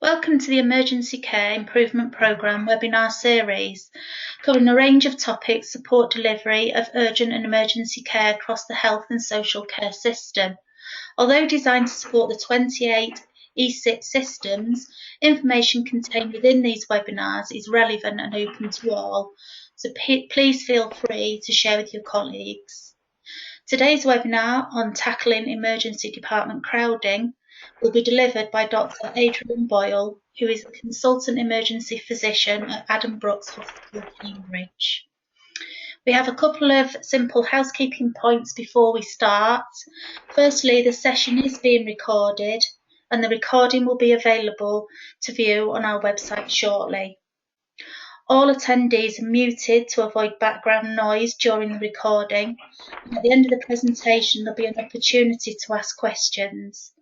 Welcome to the Emergency Care Improvement Programme webinar series, covering a range of topics to support delivery of urgent and emergency care across the health and social care system. Although designed to support the 28 ECIP systems, information contained within these webinars is relevant and open to all, so please feel free to share with your colleagues. Today's webinar on tackling emergency department crowding will be delivered by Dr. Adrian Boyle, who is a consultant emergency physician at Addenbrooke Hospital, Cambridge. We have a couple of simple housekeeping points before we start. Firstly, the session is being recorded and the recording will be available to view on our website shortly. All attendees are muted to avoid background noise during the recording, and at the end of the presentation there'll be an opportunity to ask questions.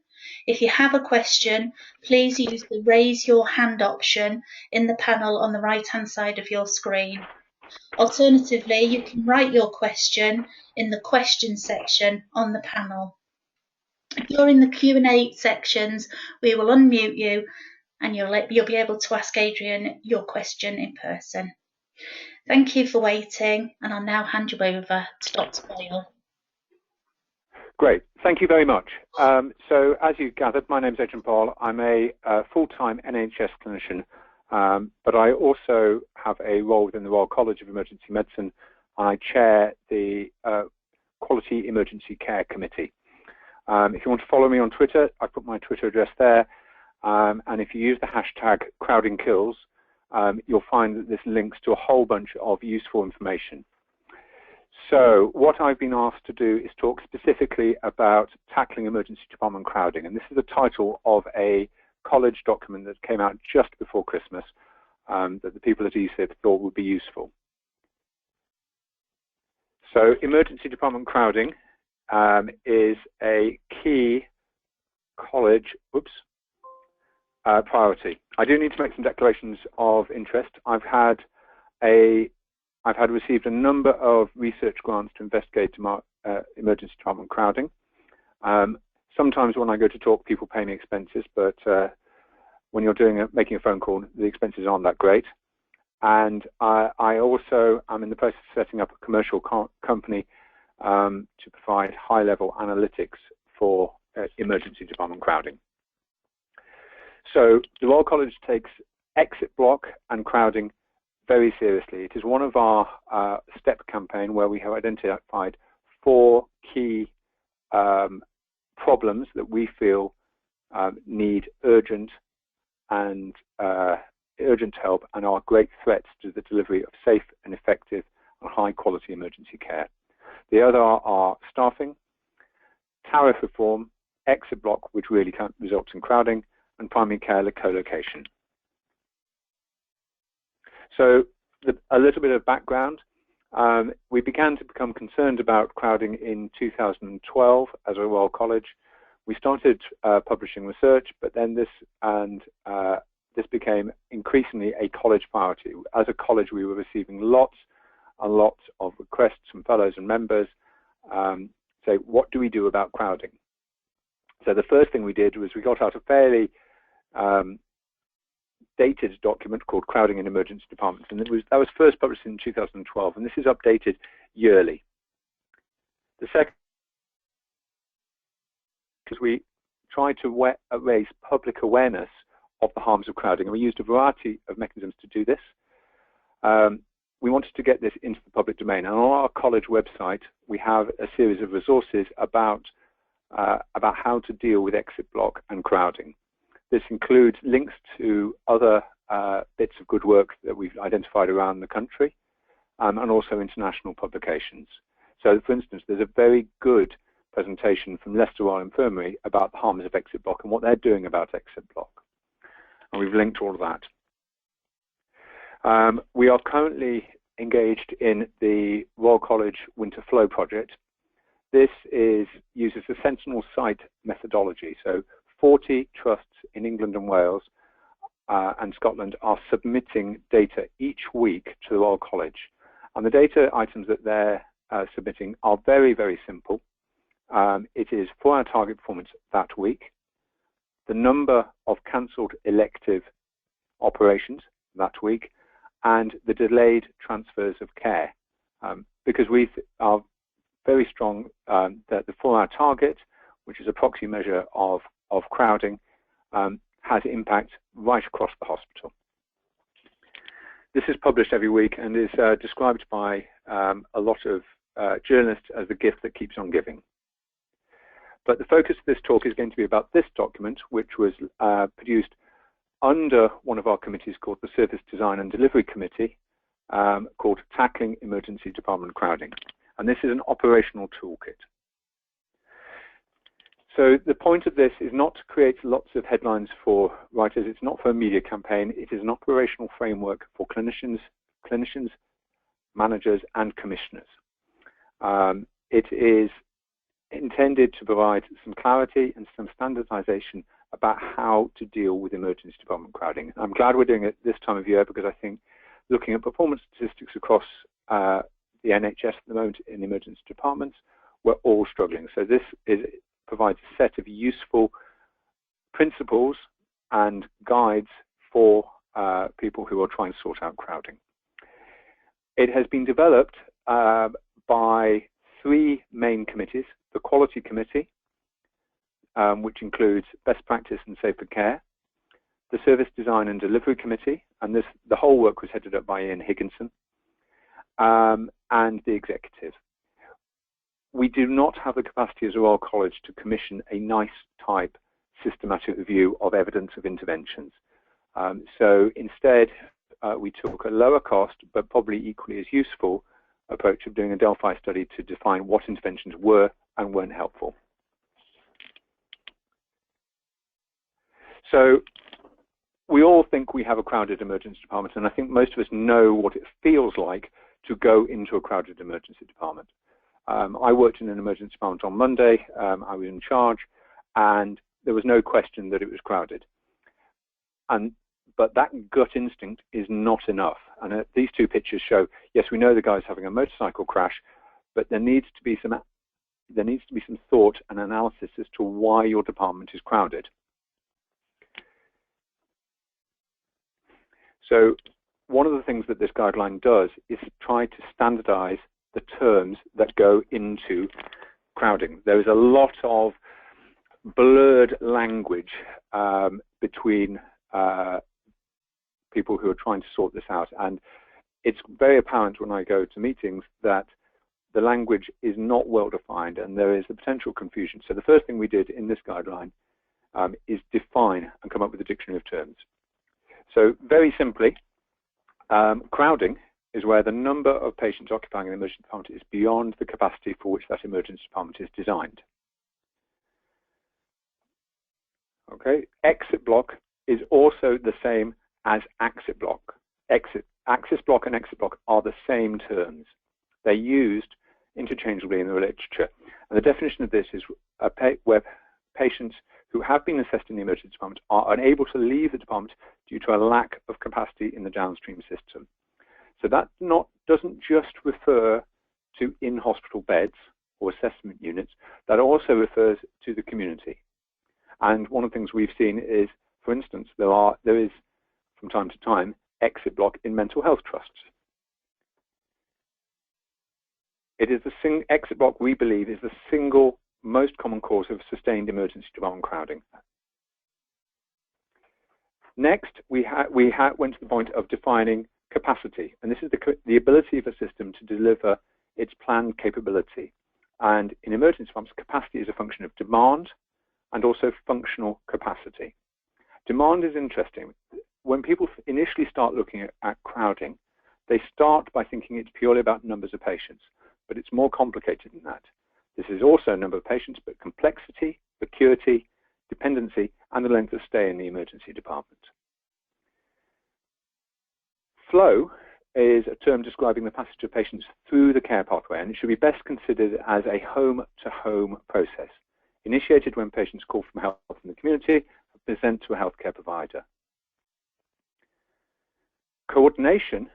If you have a question, please use the raise your hand option in the panel on the right hand side of your screen. Alternatively, you can write your question in the question section on the panel. During the Q&A sections, we will unmute you and you'll be able to ask Adrian your question in person. Thank you for waiting, and I'll now hand you over to Dr. Boyle. Great, thank you very much. So as you gathered, my name is Adrian Boyle. I'm a full-time NHS clinician, but I also have a role within the Royal College of Emergency Medicine. I chair the Quality Emergency Care Committee. If you want to follow me on Twitter, I put my Twitter address there. And if you use the hashtag crowdingkills, you'll find that this links to a whole bunch of useful information. So what I've been asked to do is talk specifically about tackling emergency department crowding. And this is the title of a college document that came out just before Christmas that the people at ECIP thought would be useful. So emergency department crowding is a key college, priority. I do need to make some declarations of interest. I've received a number of research grants to investigate emergency department crowding. Sometimes when I go to talk, people pay me expenses, but when you're making a phone call, the expenses aren't that great. And I also am in the process of setting up a commercial company to provide high-level analytics for emergency department crowding. So the Royal College takes exit block and crowding very seriously. It is one of our STEP campaign where we have identified 4 key problems that we feel need urgent help and are great threats to the delivery of safe and effective and high quality emergency care. The other are staffing, tariff reform, exit block, which really results in crowding, and primary care co-location. So a little bit of background. We began to become concerned about crowding in 2012 as a Royal College. We started publishing research, but then this became increasingly a college priority. As a college, we were receiving lots and lots of requests from fellows and members say, what do we do about crowding? So the first thing we did was we got out a fairly dated document called Crowding in Emergency Departments, and that was first published in 2012, and this is updated yearly. The second, because we tried to raise public awareness of the harms of crowding, and we used a variety of mechanisms to do this. We wanted to get this into the public domain, and on our college website we have a series of resources about how to deal with exit block and crowding. This includes links to other bits of good work that we've identified around the country and also international publications. So, for instance, there's a very good presentation from Leicester Royal Infirmary about the harms of exit block and what they're doing about exit block. And we've linked all of that. We are currently engaged in the Royal College Winter Flow project. This uses the Sentinel site methodology. So 40 trusts in England and Wales and Scotland are submitting data each week to the Royal College. And the data items that they're submitting are very, very simple. It is for our target performance that week, the number of cancelled elective operations that week, and the delayed transfers of care, because we are very strong that the 4-hour target, which is a proxy measure of crowding, has impact right across the hospital. This is published every week and is described by a lot of journalists as the gift that keeps on giving. But the focus of this talk is going to be about this document, which was produced under one of our committees called the Service Design and Delivery Committee, called Tackling Emergency Department Crowding. And this is an operational toolkit. So the point of this is not to create lots of headlines for writers. It's not for a media campaign. It is an operational framework for clinicians, managers, and commissioners. It is intended to provide some clarity and some standardization about how to deal with emergency department crowding. I'm glad we're doing it this time of year, because I think looking at performance statistics across the NHS at the moment in emergency departments, we're all struggling. So this provides a set of useful principles and guides for people who are trying to sort out crowding. It has been developed by 3 main committees: the Quality Committee, which includes Best Practice and Safer Care, the Service Design and Delivery Committee, and the whole work was headed up by Ian Higginson, and the Executive. We do not have the capacity as a Royal College to commission a nice type systematic review of evidence of interventions. So instead, we took a lower cost, but probably equally as useful, approach of doing a Delphi study to define what interventions were and weren't helpful. So we all think we have a crowded emergency department, and I think most of us know what it feels like to go into a crowded emergency department. I worked in an emergency department on Monday. I was in charge, and there was no question that it was crowded. But that gut instinct is not enough. And these 2 pictures show, yes, we know the guy's having a motorcycle crash, but there needs to be some thought and analysis as to why your department is crowded. So one of the things that this guideline does is try to standardize the terms that go into crowding. There is a lot of blurred language between people who are trying to sort this out, and it's very apparent when I go to meetings that the language is not well defined and there is the potential confusion. So the first thing we did in this guideline is define and come up with a dictionary of terms. So very simply, crowding is where the number of patients occupying an emergency department is beyond the capacity for which that emergency department is designed. Okay, exit block is also the same as axis block. Axis block and exit block are the same terms. They're used interchangeably in the literature. And the definition of this is where patients who have been assessed in the emergency department are unable to leave the department due to a lack of capacity in the downstream system. So that doesn't just refer to in-hospital beds or assessment units, that also refers to the community. And one of the things we've seen is, for instance, there is from time to time exit block in mental health trusts. It is exit block, we believe, is the single most common cause of sustained emergency department crowding. Next, we went to the point of defining capacity, and this is the ability of a system to deliver its planned capability. And in emergency departments, capacity is a function of demand and also functional capacity. Demand is interesting. When people initially start looking at crowding, they start by thinking it's purely about numbers of patients, but it's more complicated than that. This is also a number of patients, but complexity, acuity, dependency, and the length of stay in the emergency department. Flow is a term describing the passage of patients through the care pathway, and it should be best considered as a home-to-home process, initiated when patients call from health in the community and present to a healthcare provider. Coordination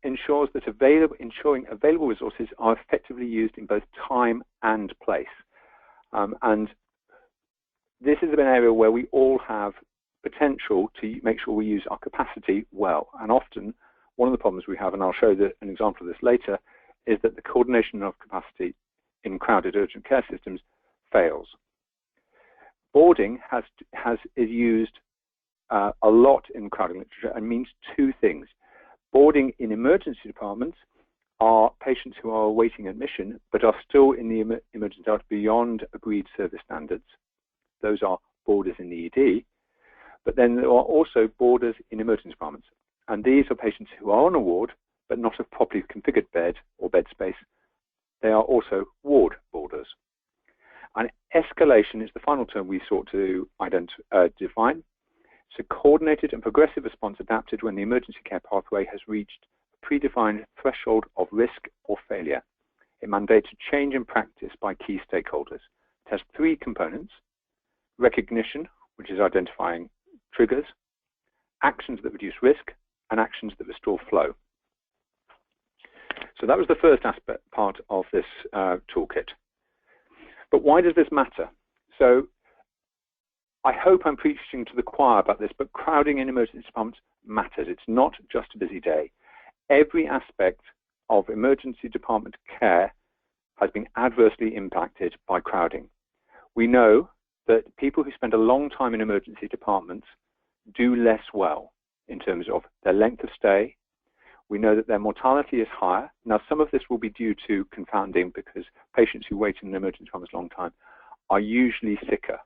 ensures that ensuring available resources are effectively used in both time and place. And this is an area where we all have potential to make sure we use our capacity well. And often, one of the problems we have, and I'll show an example of this later, is that the coordination of capacity in crowded urgent care systems fails. Boarding is used a lot in crowding literature and means two things. Boarding in emergency departments are patients who are awaiting admission but are still in the emergency department beyond agreed service standards. Those are boarders in the ED. But then there are also boarders in emergency departments. And these are patients who are on a ward but not a properly configured bed or bed space. They are also ward boarders. And escalation is the final term we sought to define. It's a coordinated and progressive response adapted when the emergency care pathway has reached a predefined threshold of risk or failure. It mandates a change in practice by key stakeholders. It has three components: recognition, which is identifying triggers, actions that reduce risk, and actions that restore flow. So that was the first aspect part of this toolkit. But why does this matter? So I hope I'm preaching to the choir about this, but crowding in emergency departments matters. It's not just a busy day. Every aspect of emergency department care has been adversely impacted by crowding. We know that people who spend a long time in emergency departments do less well in terms of their length of stay. We know that their mortality is higher. Now, some of this will be due to confounding because patients who wait in an emergency department a long time are usually sicker.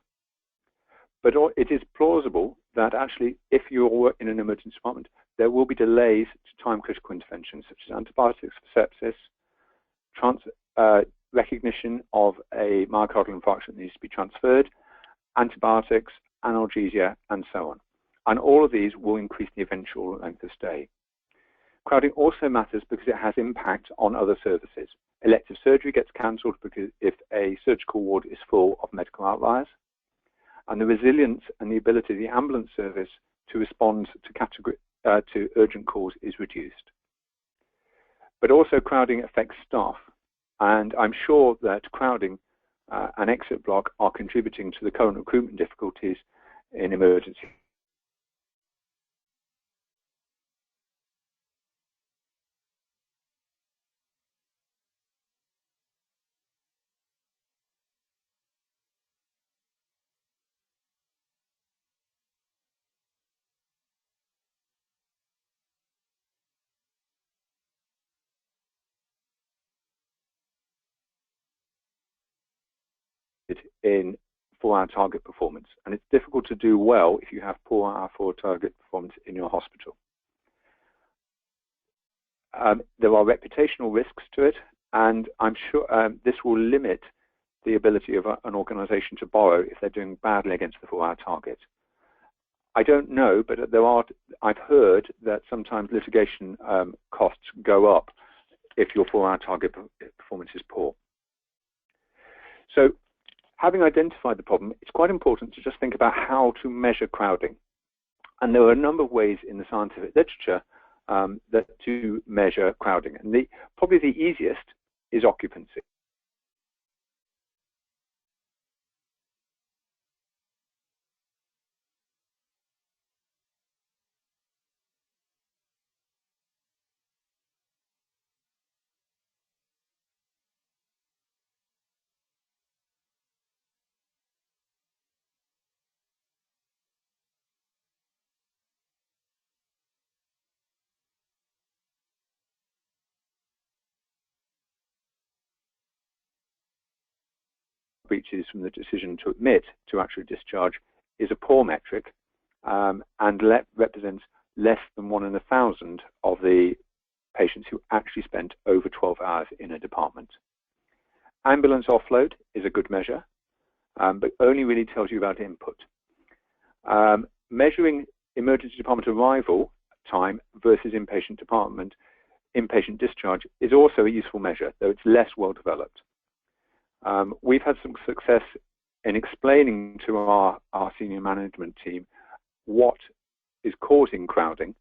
But it is plausible that actually, if you're in an emergency department, there will be delays to time-critical interventions, such as antibiotics for sepsis, recognition of a myocardial infarction that needs to be transferred, antibiotics, analgesia, and so on. And all of these will increase the eventual length of stay. Crowding also matters because it has impact on other services. Elective surgery gets cancelled because if a surgical ward is full of medical outliers, and the resilience and the ability of the ambulance service to respond to urgent calls is reduced. But also crowding affects staff, and I'm sure that crowding and exit block are contributing to the current recruitment difficulties in emergency. In 4-hour target performance, and it's difficult to do well if you have poor hour 4 target performance in your hospital. There are reputational risks to it, and I'm sure this will limit the ability of an organization to borrow if they're doing badly against the 4-hour target. I don't know, but I've heard that sometimes litigation costs go up if your 4-hour target performance is poor. So, having identified the problem, it's quite important to just think about how to measure crowding. And there are a number of ways in the scientific literature that to measure crowding. And probably the easiest is occupancy. Breaches from the decision to admit to actual discharge is a poor metric and represents less than 1 in 1,000 of the patients who actually spent over 12 hours in a department. Ambulance offload is a good measure, but only really tells you about input. Measuring emergency department arrival time versus inpatient discharge is also a useful measure, though it's less well developed. We've had some success in explaining to our senior management team what is causing crowding,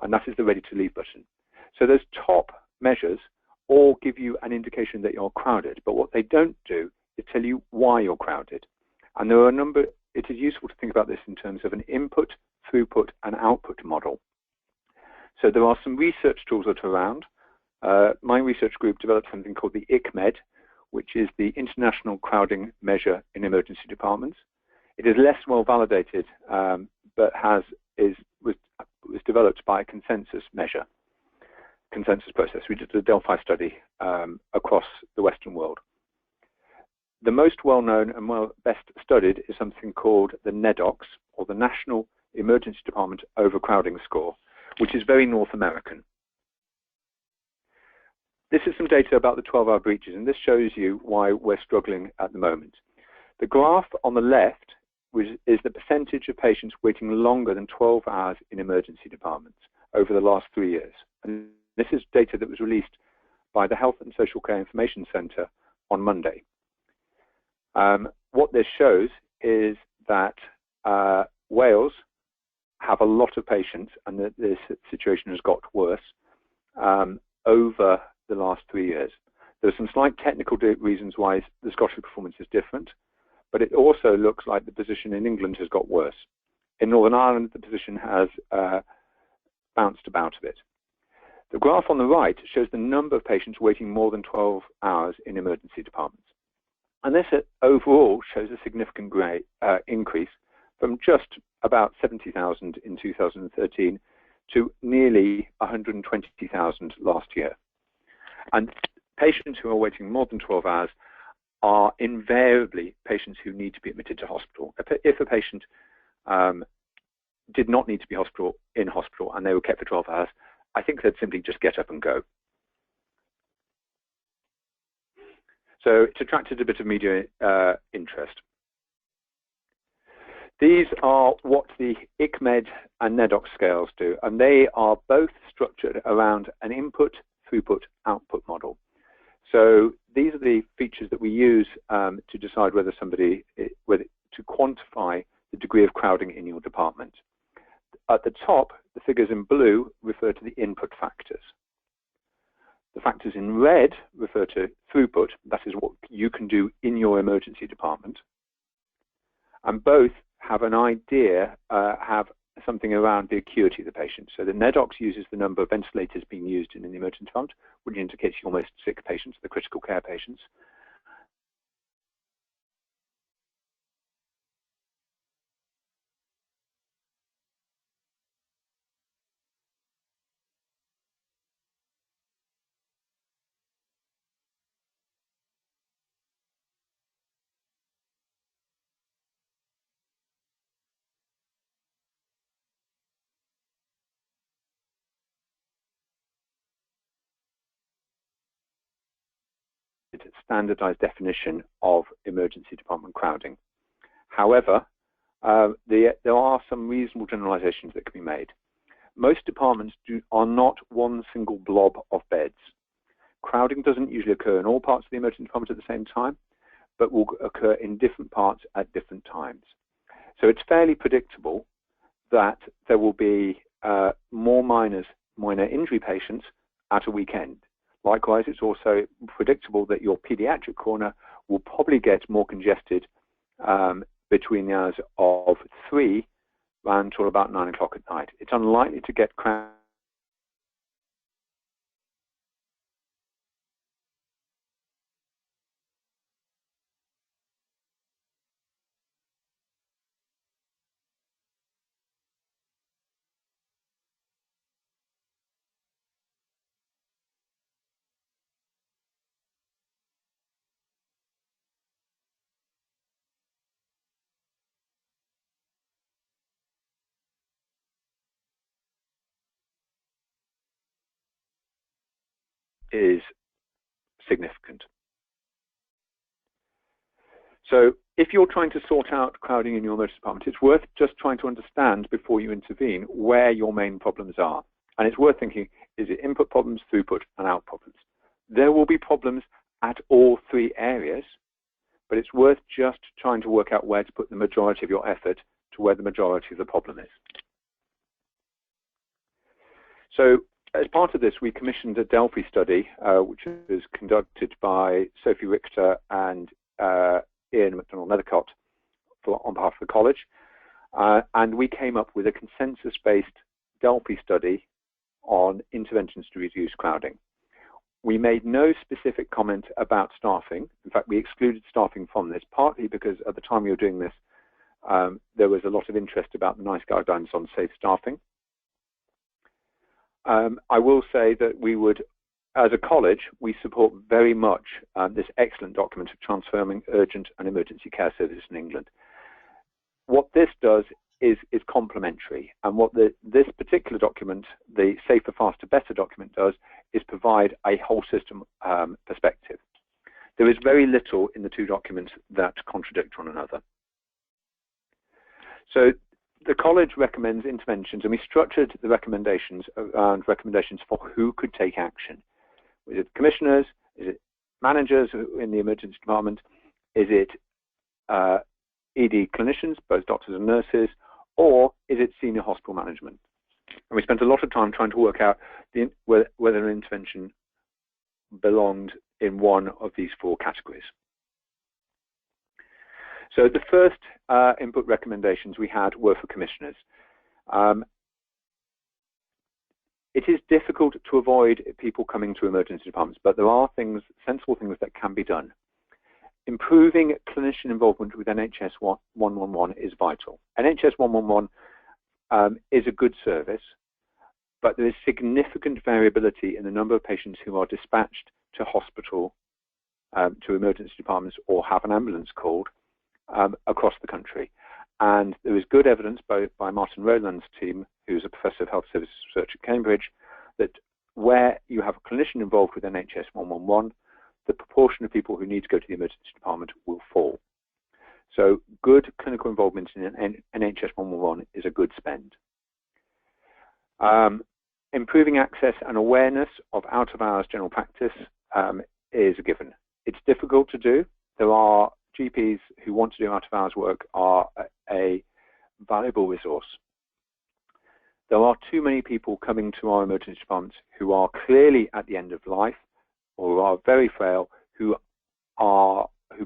and that is the ready to leave button. So those top measures all give you an indication that you're crowded, but what they don't do is tell you why you're crowded. And there are a number it is useful to think about this in terms of an input, throughput, and output model. So there are some research tools that are around. My research group developed something called the ICMED, which is the International Crowding Measure in Emergency Departments. It is less well validated, but was developed by a consensus process. We did a Delphi study across the Western world. The most well-known and best studied is something called the NEDOCS, or the National Emergency Department Overcrowding Score, which is very North American. This is some data about the 12-hour breaches, and this shows you why we're struggling at the moment. The graph on the left is the percentage of patients waiting longer than 12 hours in emergency departments over the last 3 years. And this is data that was released by the Health and Social Care Information Centre on Monday. What this shows is that Wales have a lot of patients, and that this situation has got worse over the last 3 years. There are some slight technical reasons why the Scottish performance is different, but it also looks like the position in England has got worse. In Northern Ireland, the position has bounced about a bit. The graph on the right shows the number of patients waiting more than 12 hours in emergency departments. And this overall shows a significant increase from just about 70,000 in 2013 to nearly 120,000 last year. And patients who are waiting more than 12 hours are invariably patients who need to be admitted to hospital. If a patient did not need to be in hospital and they were kept for 12 hours, I think they'd simply just get up and go. So it attracted a bit of media interest. These are what the ICMED and NEDOCS scales do, and they are both structured around an input, throughput, output model. So these are the features that we use to decide whether to quantify the degree of crowding in your department. At the top, the figures in blue refer to the input factors. The factors in red refer to throughput, that is what you can do in your emergency department. And both have an idea, have something around the acuity of the patient. So the NEDOCS uses the number of ventilators being used in an emergency department, which indicates your most sick patients, the critical care patients. Standardized definition of emergency department crowding. However, there are some reasonable generalizations that can be made. Most departments are not one single blob of beds. Crowding doesn't usually occur in all parts of the emergency department at the same time, but will occur in different parts at different times. So it's fairly predictable that there will be more minor injury patients at a weekend. Likewise, it's also predictable that your pediatric corner will probably get more congested between the hours of 3 until about 9 o'clock at night. It's unlikely to get crowded. Is significant. So if you're trying to sort out crowding in your emergency department, it's worth just trying to understand before you intervene where your main problems are. And it's worth thinking, is it input problems, throughput, and output problems? There will be problems at all three areas, but it's worth just trying to work out where to put the majority of your effort to where the majority of the problem is. So as part of this, we commissioned a Delphi study, which was conducted by Sophie Richter and Ian McDonald-Medicott on behalf of the college, and we came up with a consensus-based Delphi study on interventions to reduce crowding. We made no specific comment about staffing. In fact, we excluded staffing from this, partly because at the time we were doing this, there was a lot of interest about the NICE guidelines on safe staffing. I will say that we would, as a college, we support very much this excellent document of transforming urgent and emergency care services in England. What this does is complementary, and what this particular document, the Safer, Faster, Better document, does is provide a whole system perspective. There is very little in the two documents that contradict one another. So the college recommends interventions, and we structured the recommendations around recommendations for who could take action. Is it commissioners? Is it managers in the emergency department? Is it ED clinicians, both doctors and nurses? Or is it senior hospital management? And we spent a lot of time trying to work out whether an intervention belonged in one of these four categories. So the first input recommendations we had were for commissioners. It is difficult to avoid people coming to emergency departments, but there are sensible things that can be done. Improving clinician involvement with NHS 111 is vital. NHS 111 is a good service, but there is significant variability in the number of patients who are dispatched to hospital, to emergency departments, or have an ambulance called across the country. And there is good evidence both by Martin Rowland's team, who's a professor of health services research at Cambridge, that where you have a clinician involved with NHS 111, the proportion of people who need to go to the emergency department will fall. So good clinical involvement in NHS 111 is a good spend. Improving access and awareness of out-of-hours general practice is a given. It's difficult to do. There are GPs who want to do out-of-hours work are a valuable resource. There are too many people coming to our emergency departments who are clearly at the end of life or are very frail, who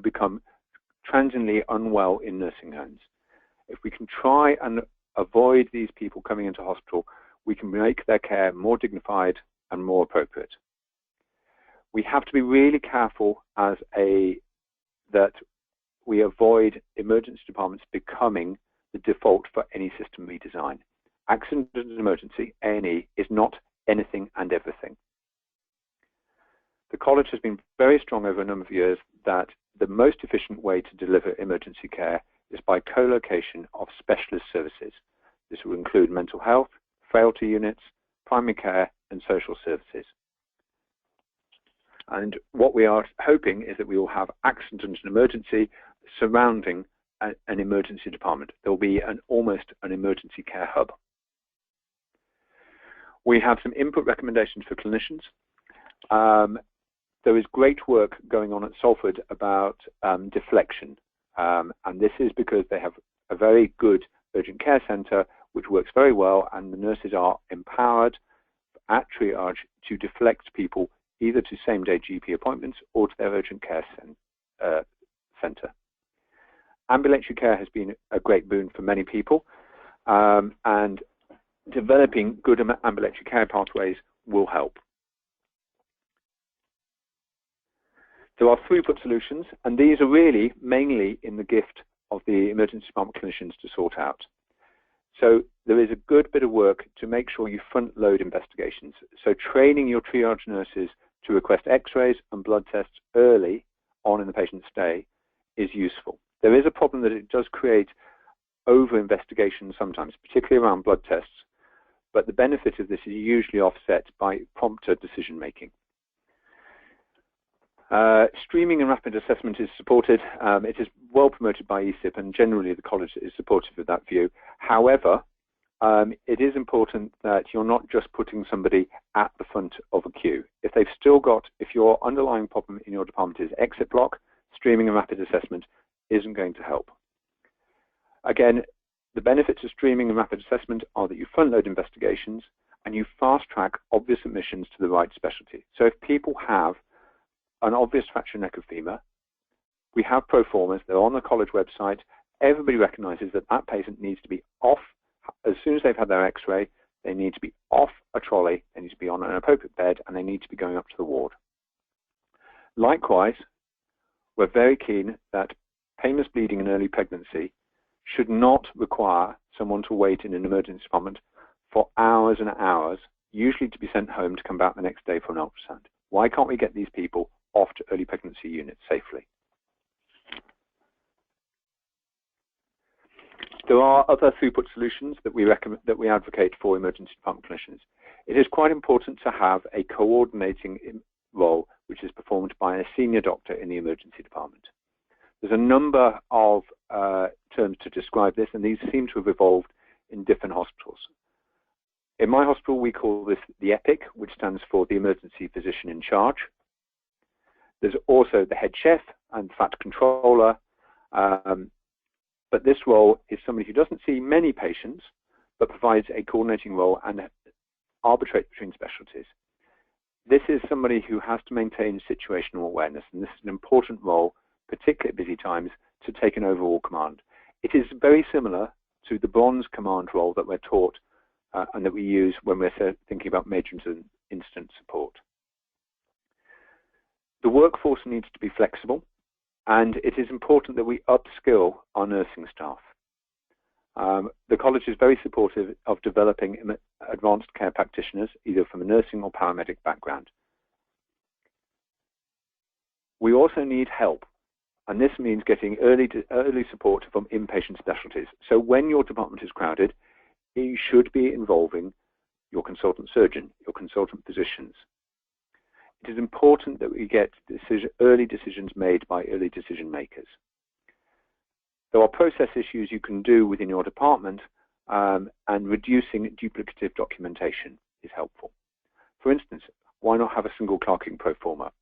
become transiently unwell in nursing homes. If we can try and avoid these people coming into hospital, we can make their care more dignified and more appropriate. We have to be really careful that we avoid emergency departments becoming the default for any system redesign. Accident and emergency, A&E, is not anything and everything. The college has been very strong over a number of years that the most efficient way to deliver emergency care is by co-location of specialist services. This will include mental health, frailty units, primary care, and social services. And what we are hoping is that we will have accident and emergency surrounding an emergency department. There will be almost an emergency care hub. We have some input recommendations for clinicians. There is great work going on at Salford about deflection, and this is because they have a very good urgent care centre which works very well, and the nurses are empowered at triage to deflect people either to same-day GP appointments or to their urgent care centre. Ambulatory care has been a great boon for many people, and developing good ambulatory care pathways will help. There are throughput solutions, and these are really mainly in the gift of the emergency department clinicians to sort out. So there is a good bit of work to make sure you front load investigations. So training your triage nurses to request x-rays and blood tests early on in the patient's stay is useful. There is a problem that it does create over-investigation sometimes, particularly around blood tests, but the benefit of this is usually offset by prompter decision-making. Streaming and rapid assessment is supported. It is well promoted by ESIP, and generally the college is supportive of that view. However, it is important that you're not just putting somebody at the front of a queue. If your underlying problem in your department is exit block, streaming and rapid assessment isn't going to help. Again, the benefits of streaming and rapid assessment are that you front load investigations and you fast track obvious admissions to the right specialty. So if people have an obvious fracture neck of femur, we have pro formas, they're on the college website, everybody recognises that that patient needs to be off, as soon as they've had their x-ray, they need to be off a trolley, they need to be on an appropriate bed, and they need to be going up to the ward. Likewise, we're very keen that painless bleeding in early pregnancy should not require someone to wait in an emergency department for hours and hours, usually to be sent home to come back the next day for an ultrasound. Why can't we get these people off to early pregnancy units safely? There are other throughput solutions that we advocate for emergency department clinicians. It is quite important to have a coordinating role which is performed by a senior doctor in the emergency department. There's a number of terms to describe this, and these seem to have evolved in different hospitals. In my hospital, we call this the EPIC, which stands for the Emergency Physician in Charge. There's also the head chef and fat controller, but this role is somebody who doesn't see many patients, but provides a coordinating role and arbitrates between specialties. This is somebody who has to maintain situational awareness, and this is an important role, particularly at busy times, to take an overall command. It is very similar to the bronze command role that we're taught and that we use when we're thinking about major incident support. The workforce needs to be flexible, and it is important that we upskill our nursing staff. The college is very supportive of developing advanced care practitioners, either from a nursing or paramedic background. We also need help, and this means getting early support from inpatient specialties. So when your department is crowded, you should be involving your consultant surgeon, your consultant physicians. It is important that we get early decisions made by early decision makers. There are process issues you can do within your department, and reducing duplicative documentation is helpful. For instance, why not have a single clerking pro forma?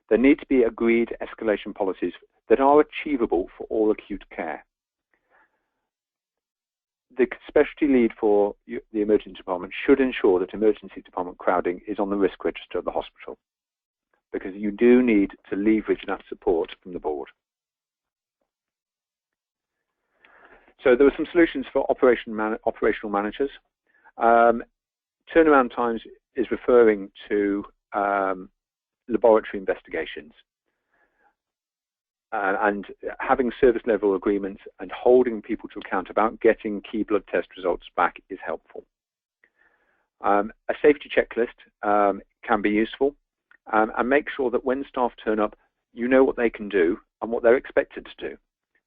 There need to be agreed escalation policies that are achievable for all acute care. The specialty lead for the emergency department should ensure that emergency department crowding is on the risk register of the hospital, because you do need to leverage that support from the board. So there are some solutions for operational managers. Turnaround times is referring to laboratory investigations. And having service level agreements and holding people to account about getting key blood test results back is helpful. A safety checklist can be useful, and make sure that when staff turn up, you know what they can do and what they're expected to do.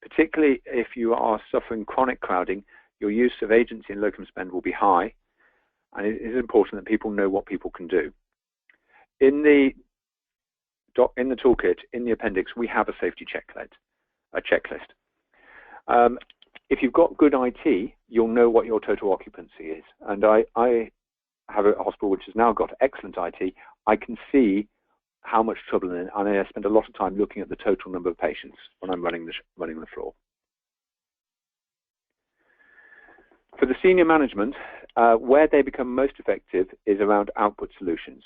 Particularly if you are suffering chronic crowding, your use of agency and locum spend will be high, and it is important that people know what people can do. In the toolkit, in the appendix, we have a safety checklist. If you've got good IT, you'll know what your total occupancy is. And I have a hospital which has now got excellent IT. I can see how much trouble in it, and I spend a lot of time looking at the total number of patients when I'm running the floor. For the senior management, where they become most effective is around output solutions.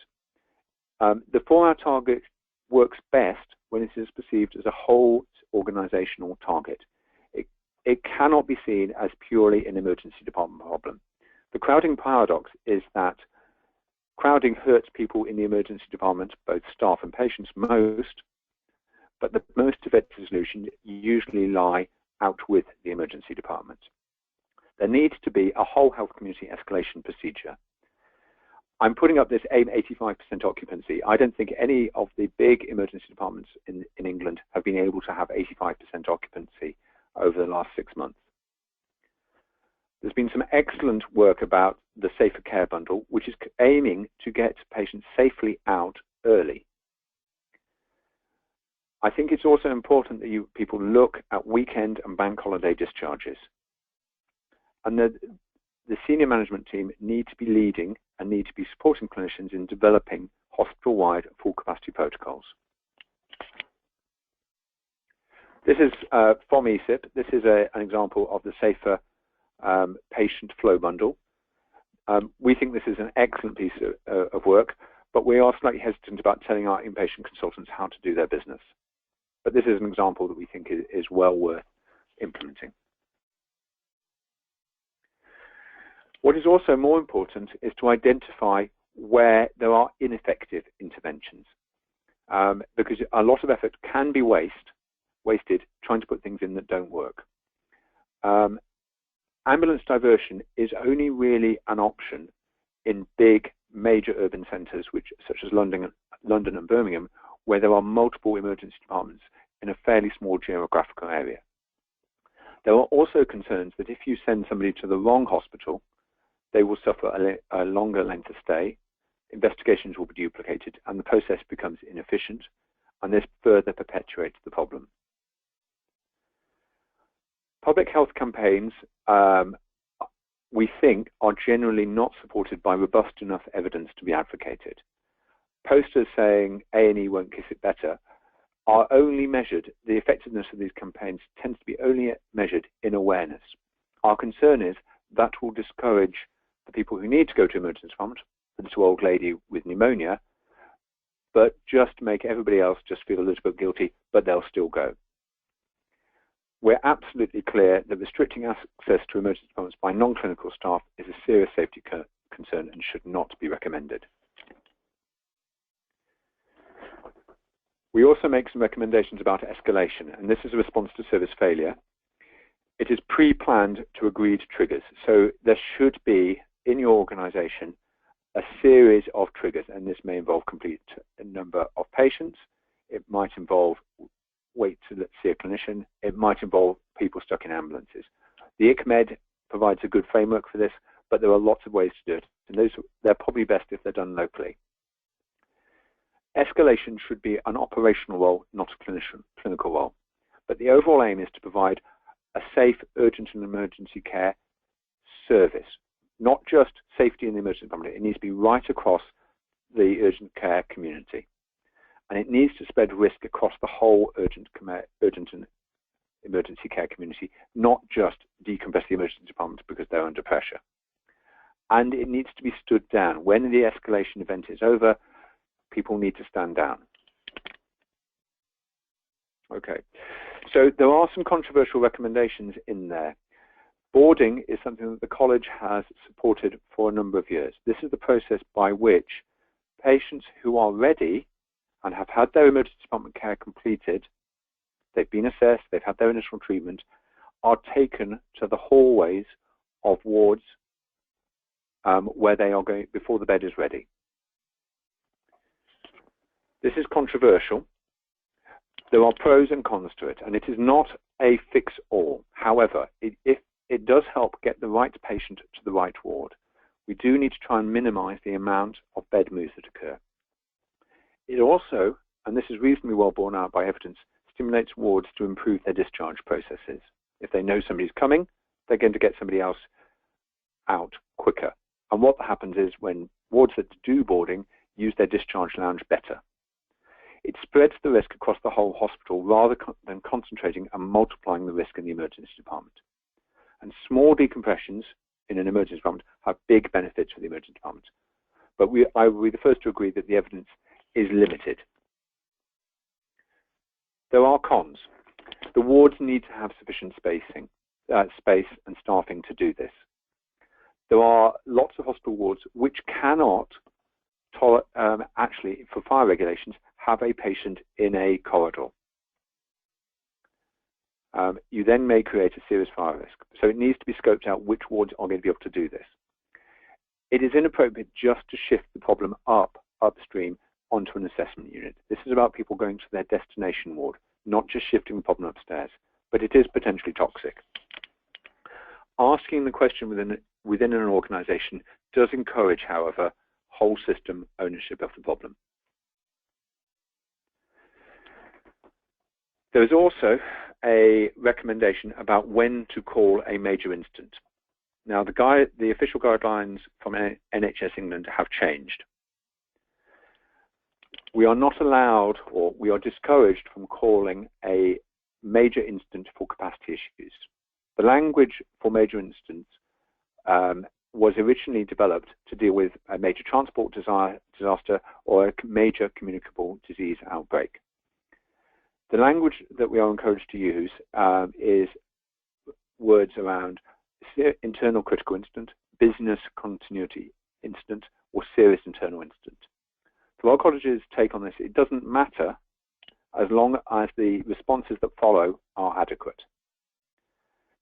The 4-hour target works best when it is perceived as a whole organizational target. It cannot be seen as purely an emergency department problem. The crowding paradox is that crowding hurts people in the emergency department, both staff and patients, most, but the most effective solutions usually lie out with the emergency department. There needs to be a whole health community escalation procedure. I'm putting up this AIM 85% occupancy. I don't think any of the big emergency departments in England have been able to have 85% occupancy over the last 6 months. There's been some excellent work about the Safer Care Bundle, which is aiming to get patients safely out early. I think it's also important that people look at weekend and bank holiday discharges. And the senior management team need to be leading and need to be supporting clinicians in developing hospital-wide full capacity protocols. This is from ESIP. This is an example of the Safer Patient Flow Bundle. We think this is an excellent piece of work, but we are slightly hesitant about telling our inpatient consultants how to do their business. But this is an example that we think is well worth implementing. What is also more important is to identify where there are ineffective interventions, because a lot of effort can be wasted trying to put things in that don't work. Ambulance diversion is only really an option in big major urban centres, such as London and Birmingham, where there are multiple emergency departments in a fairly small geographical area. There are also concerns that if you send somebody to the wrong hospital, they will suffer a longer length of stay, investigations will be duplicated, and the process becomes inefficient, and this further perpetuates the problem. Public health campaigns, we think, are generally not supported by robust enough evidence to be advocated. Posters saying A&E won't kiss it better are only measured, the effectiveness of these campaigns tends to be only measured in awareness. Our concern is that will discourage the people who need to go to emergency department, the little old lady with pneumonia, but just make everybody else just feel a little bit guilty, but they'll still go. We're absolutely clear that restricting access to emergency departments by non-clinical staff is a serious safety concern and should not be recommended. We also make some recommendations about escalation, and this is a response to service failure. It is pre-planned to agreed triggers, so there should be, in your organisation, a series of triggers, and this may involve complete number of patients. It might involve wait to see a clinician. It might involve people stuck in ambulances. The ICMED provides a good framework for this, but there are lots of ways to do it, and they're probably best if they're done locally. Escalation should be an operational role, not a clinical role, but the overall aim is to provide a safe, urgent and emergency care service, not just safety in the emergency department. It needs to be right across the urgent care community. And it needs to spread risk across the whole urgent and emergency care community, not just decompress the emergency department because they're under pressure. And it needs to be stood down. When the escalation event is over, people need to stand down. Okay, so there are some controversial recommendations in there. Boarding is something that the college has supported for a number of years. This is the process by which patients who are ready and have had their emergency department care completed, they've been assessed, they've had their initial treatment, are taken to the hallways of wards where they are going before the bed is ready. This is controversial. There are pros and cons to it, and it is not a fix-all. However, if it does help get the right patient to the right ward, we do need to try and minimize the amount of bed moves that occur. It also, and this is reasonably well borne out by evidence, stimulates wards to improve their discharge processes. If they know somebody's coming, they're going to get somebody else out quicker. And what happens is when wards that do boarding use their discharge lounge better, it spreads the risk across the whole hospital rather than concentrating and multiplying the risk in the emergency department. And small decompressions in an emergency department have big benefits for the emergency department. But I will be the first to agree that the evidence is limited. There are cons. The wards need to have sufficient space and staffing to do this. There are lots of hospital wards which cannot, actually, for fire regulations, have a patient in a corridor. You then may create a serious fire risk. So it needs to be scoped out which wards are going to be able to do this. It is inappropriate just to shift the problem upstream onto an assessment unit. This is about people going to their destination ward, not just shifting the problem upstairs, but it is potentially toxic. Asking the question within an organization does encourage, however, whole system ownership of the problem. There is also a recommendation about when to call a major incident. Now, the official guidelines from NHS England have changed. We are not allowed, or we are discouraged from calling a major incident for capacity issues. The language for major incidents was originally developed to deal with a major transport disaster or a major communicable disease outbreak. The language that we are encouraged to use is words around internal critical incident, business continuity incident, or serious internal incident. So our college's take on this, it doesn't matter as long as the responses that follow are adequate.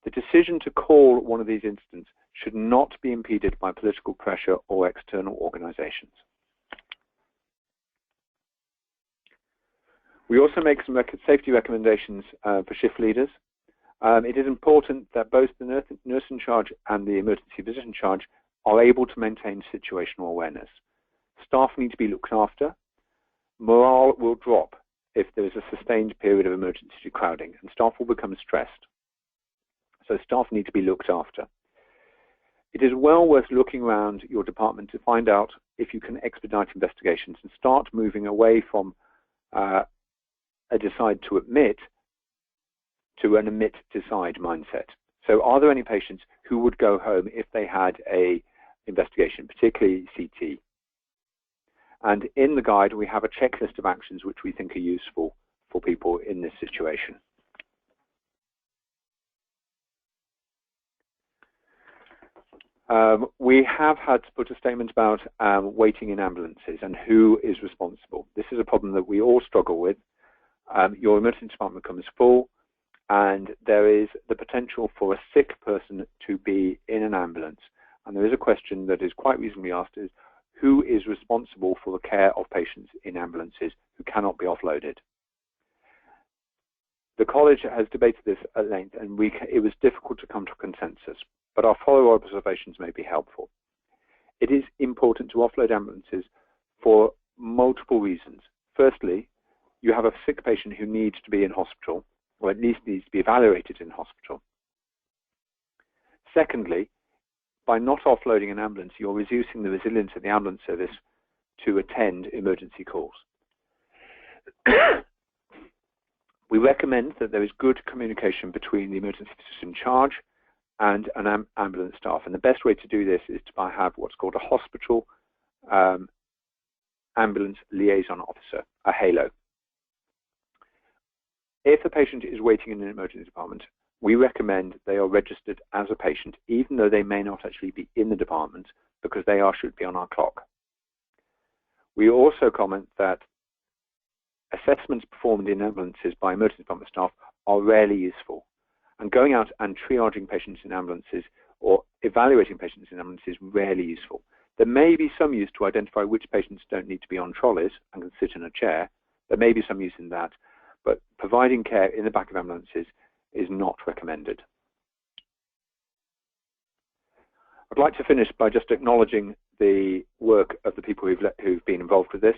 The decision to call one of these incidents should not be impeded by political pressure or external organizations. We also make some safety recommendations for shift leaders. It is important that both the nurse in charge and the emergency physician in charge are able to maintain situational awareness. Staff need to be looked after. Morale will drop if there is a sustained period of emergency crowding, and staff will become stressed. So staff need to be looked after. It is well worth looking around your department to find out if you can expedite investigations and start moving away from a decide to admit to an admit decide mindset. So are there any patients who would go home if they had a investigation, particularly CT? And in the guide, we have a checklist of actions which we think are useful for people in this situation. We have had to put a statement about waiting in ambulances and who is responsible. This is a problem that we all struggle with. Your emergency department becomes full, and there is the potential for a sick person to be in an ambulance. And there is a question that is quite reasonably asked, is who is responsible for the care of patients in ambulances who cannot be offloaded? The college has debated this at length, and it was difficult to come to a consensus, but our follow-up observations may be helpful. It is important to offload ambulances for multiple reasons. Firstly, you have a sick patient who needs to be in hospital, or at least needs to be evaluated in hospital. Secondly, by not offloading an ambulance, you're reducing the resilience of the ambulance service to attend emergency calls. We recommend that there is good communication between the emergency physician in charge and an ambulance staff, and the best way to do this is to have what's called a hospital ambulance liaison officer, a HALO. If a patient is waiting in an emergency department, we recommend they are registered as a patient, even though they may not actually be in the department, because they should be on our clock. We also comment that assessments performed in ambulances by emergency department staff are rarely useful, and going out and triaging patients in ambulances or evaluating patients in ambulances is rarely useful. There may be some use to identify which patients don't need to be on trolleys and can sit in a chair. There may be some use in that, but providing care in the back of ambulances is not recommended. I'd like to finish by just acknowledging the work of the people who've been involved with this.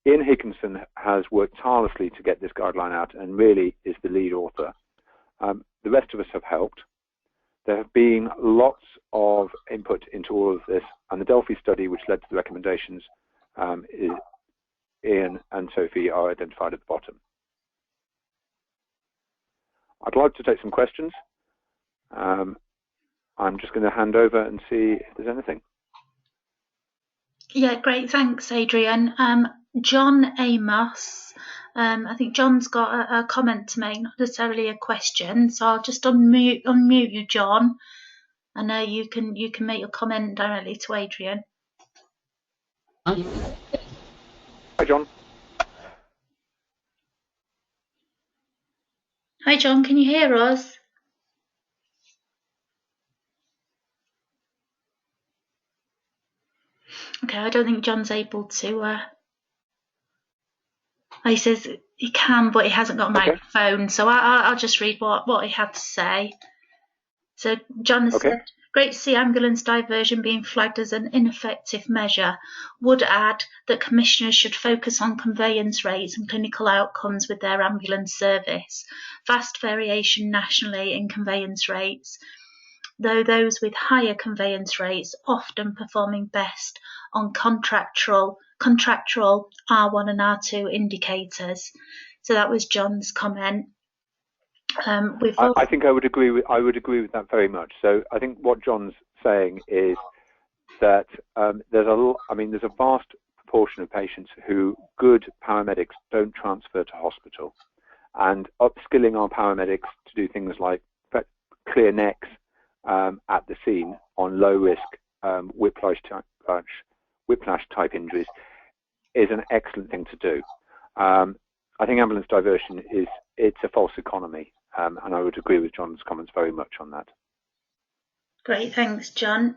Ian Higginson has worked tirelessly to get this guideline out and really is the lead author. The rest of us have helped. There have been lots of input into all of this, and the Delphi study, which led to the recommendations, Ian and Sophie are identified at the bottom. I'd like to take some questions. I'm just going to hand over and see if there's anything. Yeah, great. Thanks, Adrian. John Amos. I think John's got a comment to make, not necessarily a question. So I'll just unmute you, John. I know you can make your comment directly to Adrian. Hi, John. Hi, John. Can you hear us? Okay, I don't think John's able to. He says he can, but he hasn't got a microphone. So I'll just read what he had to say. So John has said, great to see ambulance diversion being flagged as an ineffective measure. Would add that commissioners should focus on conveyance rates and clinical outcomes with their ambulance service. Vast variation nationally in conveyance rates, though those with higher conveyance rates often performing best on contractual R1 and R2 indicators. So that was John's comment. I think I would agree with that very much. So I think what John's saying is that there's a vast proportion of patients who good paramedics don't transfer to hospital, and upskilling our paramedics to do things like clear necks at the scene on low risk whiplash type injuries is an excellent thing to do. I think ambulance diversion it's a false economy, and I would agree with John's comments very much on that. Great, thanks, John.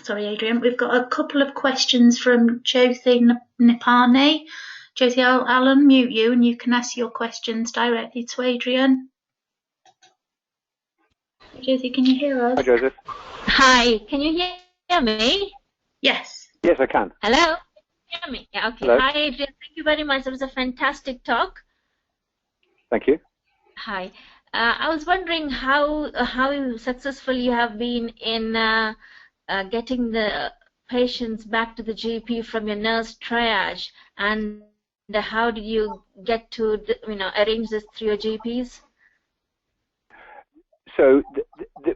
Sorry, Adrian. We've got a couple of questions from Jyoti Nipani. Jyoti, I'll unmute you and you can ask your questions directly to Adrian. Jyoti, can you hear us? Hi, Joseph. Hi, can you hear me? Yes. Yes, I can. Hello? Can you hear me? Yeah, okay. Hello. Hi, Adrian. Thank you very much. It was a fantastic talk. Thank you. Hi. I was wondering how successful you have been in getting the patients back to the GP from your nurse triage, and how did you get to arrange this through your GPs? So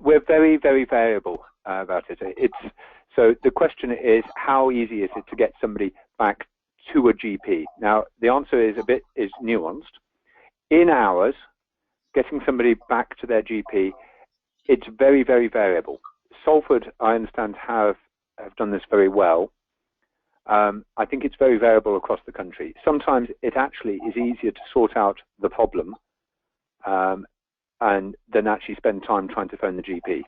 we're very, very variable about it. So the question is, how easy is it to get somebody back to a GP? Now, the answer is nuanced. In hours, getting somebody back to their GP, it's very, very variable. Salford, I understand, have done this very well. I think it's very variable across the country. Sometimes it actually is easier to sort out the problem and then actually spend time trying to phone the GP.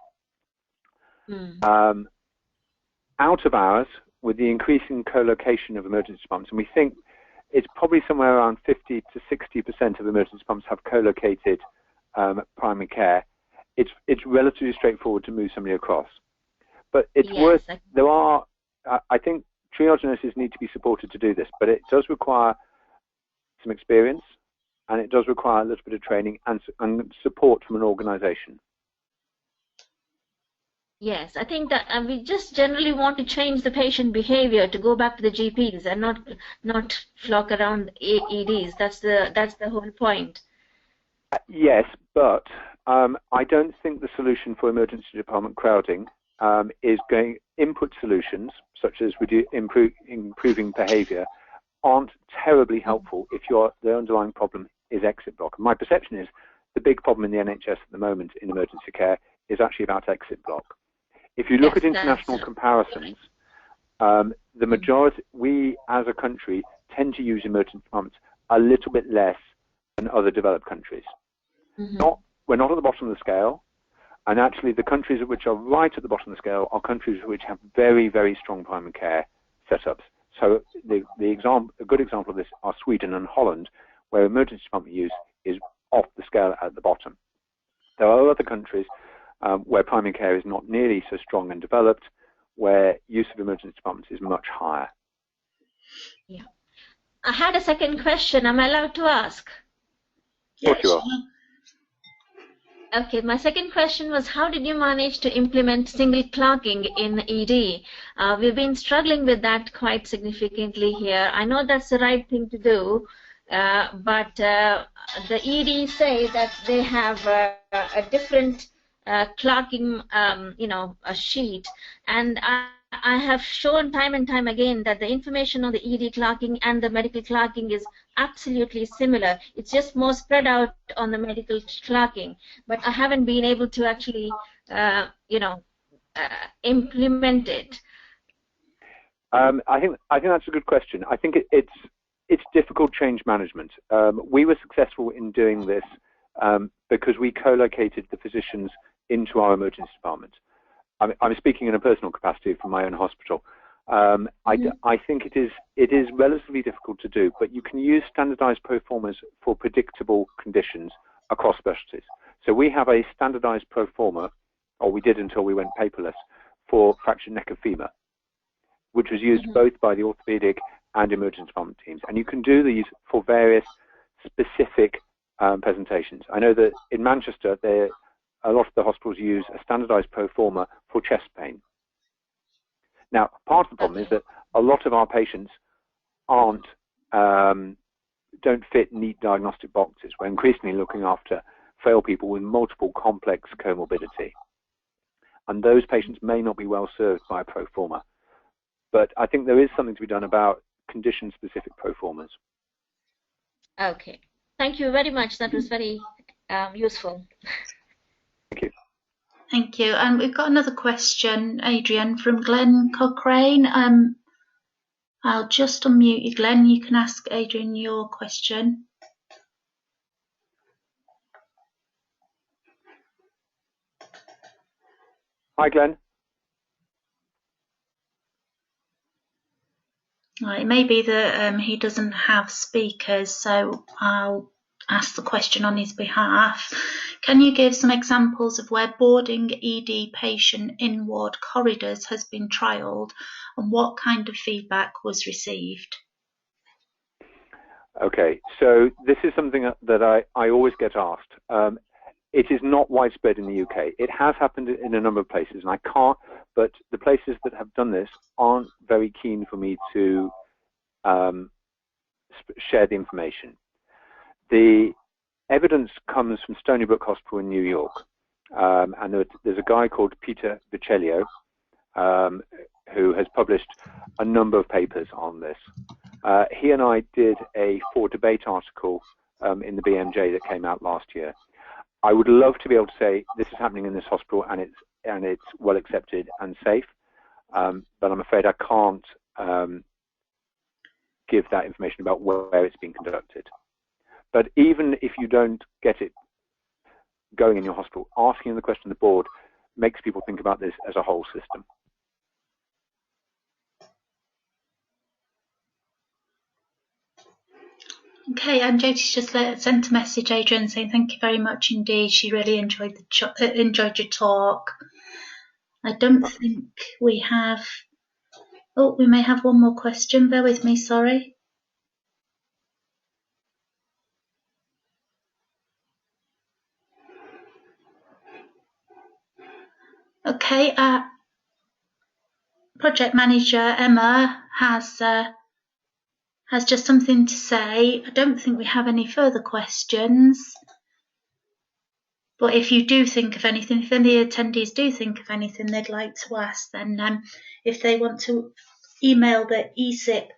Out of hours, with the increasing co-location of emergency departments, and we think it's probably somewhere around 50 to 60% of emergency departments have co-located primary care. It's relatively straightforward to move somebody across. But it's worth, I think triage nurses need to be supported to do this, but it does require some experience, and it does require a little bit of training and support from an organization. Yes, I think that we just generally want to change the patient behavior to go back to the GPs and not flock around EDs. That's the whole point. Yes, but I don't think the solution for emergency department crowding is going. Input solutions such as improving behavior aren't terribly helpful if the underlying problem is exit block. My perception is the big problem in the NHS at the moment in emergency care is actually about exit block. If you look at international comparisons, the majority, we as a country tend to use emergency departments a little bit less than other developed countries. We're not at the bottom of the scale, and actually the countries which are right at the bottom of the scale are countries which have very, very strong primary care setups. So a good example of this are Sweden and Holland, where emergency department use is off the scale at the bottom. There are other countries where primary care is not nearly so strong and developed, where use of emergency departments is much higher. Yeah. I had a second question. Am I allowed to ask? Of course you are. Okay, my second question was, how did you manage to implement single clocking in ED? We've been struggling with that quite significantly here. I know that's the right thing to do, but the ED say that they have a different clocking, a sheet, and I have shown time and time again that the information on the ED clocking and the medical clocking is absolutely similar. It's just more spread out on the medical clocking, but I haven't been able to actually, implement it. I think that's a good question. I think it's difficult change management. We were successful in doing this because we co-located the physicians into our emergency department. I'm speaking in a personal capacity from my own hospital. I think it is relatively difficult to do, but you can use standardized pro formas for predictable conditions across specialties. So we have a standardized pro forma, or we did until we went paperless, for fractured neck of femur, which was used both by the orthopedic and emergency department teams. And you can do these for various specific presentations. I know that in Manchester, a lot of the hospitals use a standardized pro forma for chest pain. Now, part of the problem is that a lot of our patients don't fit neat diagnostic boxes. We're increasingly looking after frail people with multiple complex comorbidity. And those patients may not be well served by a pro forma. But I think there is something to be done about condition-specific pro formas. Okay. Thank you very much. That was very useful. Thank you. Thank you. And we've got another question, Adrian, from Glenn Cochrane. I'll just unmute you, Glenn. You can ask Adrian your question. Hi, Glenn. It may be that he doesn't have speakers, so I'll ask the question on his behalf. Can you give some examples of where boarding ED patient in ward corridors has been trialled and what kind of feedback was received? Okay, so this is something that I always get asked. It is not widespread in the UK. It has happened in a number of places, and I can't, but the places that have done this aren't very keen for me to share the information. The evidence comes from Stony Brook Hospital in New York, and there's a guy called Peter Viccellio who has published a number of papers on this. He and I did a for debate article in the BMJ that came out last year. I would love to be able to say this is happening in this hospital and it's well accepted and safe, but I'm afraid I can't give that information about where it's being conducted. But even if you don't get it going in your hospital, asking the question to the board makes people think about this as a whole system. Okay, and Jyothi's just sent a message, Adrian, saying thank you very much indeed. She really enjoyed your talk. I don't think we have. Oh, we may have one more question. Bear with me, sorry. Okay, project manager Emma has just something to say. I don't think we have any further questions. But if you do think of anything, if any attendees do think of anything they'd like to ask, then if they want to email the ESIP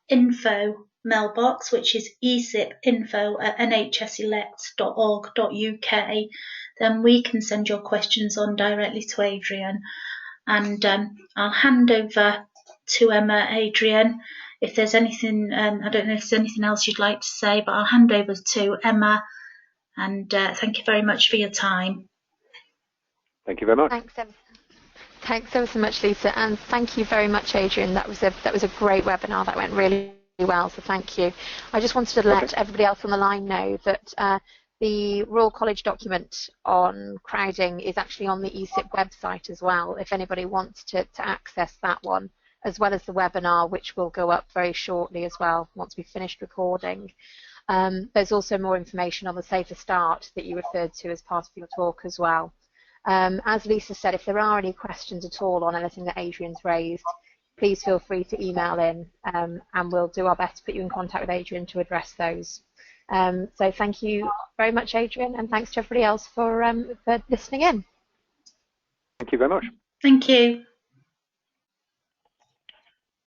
info mailbox, which is esipinfo@nhselect.org.uk, then we can send your questions on directly to Adrian. And I'll hand over to Emma, Adrian. If there's anything, I don't know if there's anything else you'd like to say, but I'll hand over to Emma. And thank you very much for your time. Thank you very much. Thanks ever so much, Lisa, and thank you very much, Adrian. That was a great webinar. That went really well, so thank you. I just wanted to let everybody else on the line know that the Royal College document on crowding is actually on the ESIP website as well, if anybody wants to access that one, as well as the webinar, which will go up very shortly as well once we've finished recording. There's also more information on the Safer Start that you referred to as part of your talk as well. As Lisa said, if there are any questions at all on anything that Adrian's raised, please feel free to email in, and we'll do our best to put you in contact with Adrian to address those. So thank you very much, Adrian, and thanks to everybody else for listening in. Thank you very much. Thank you.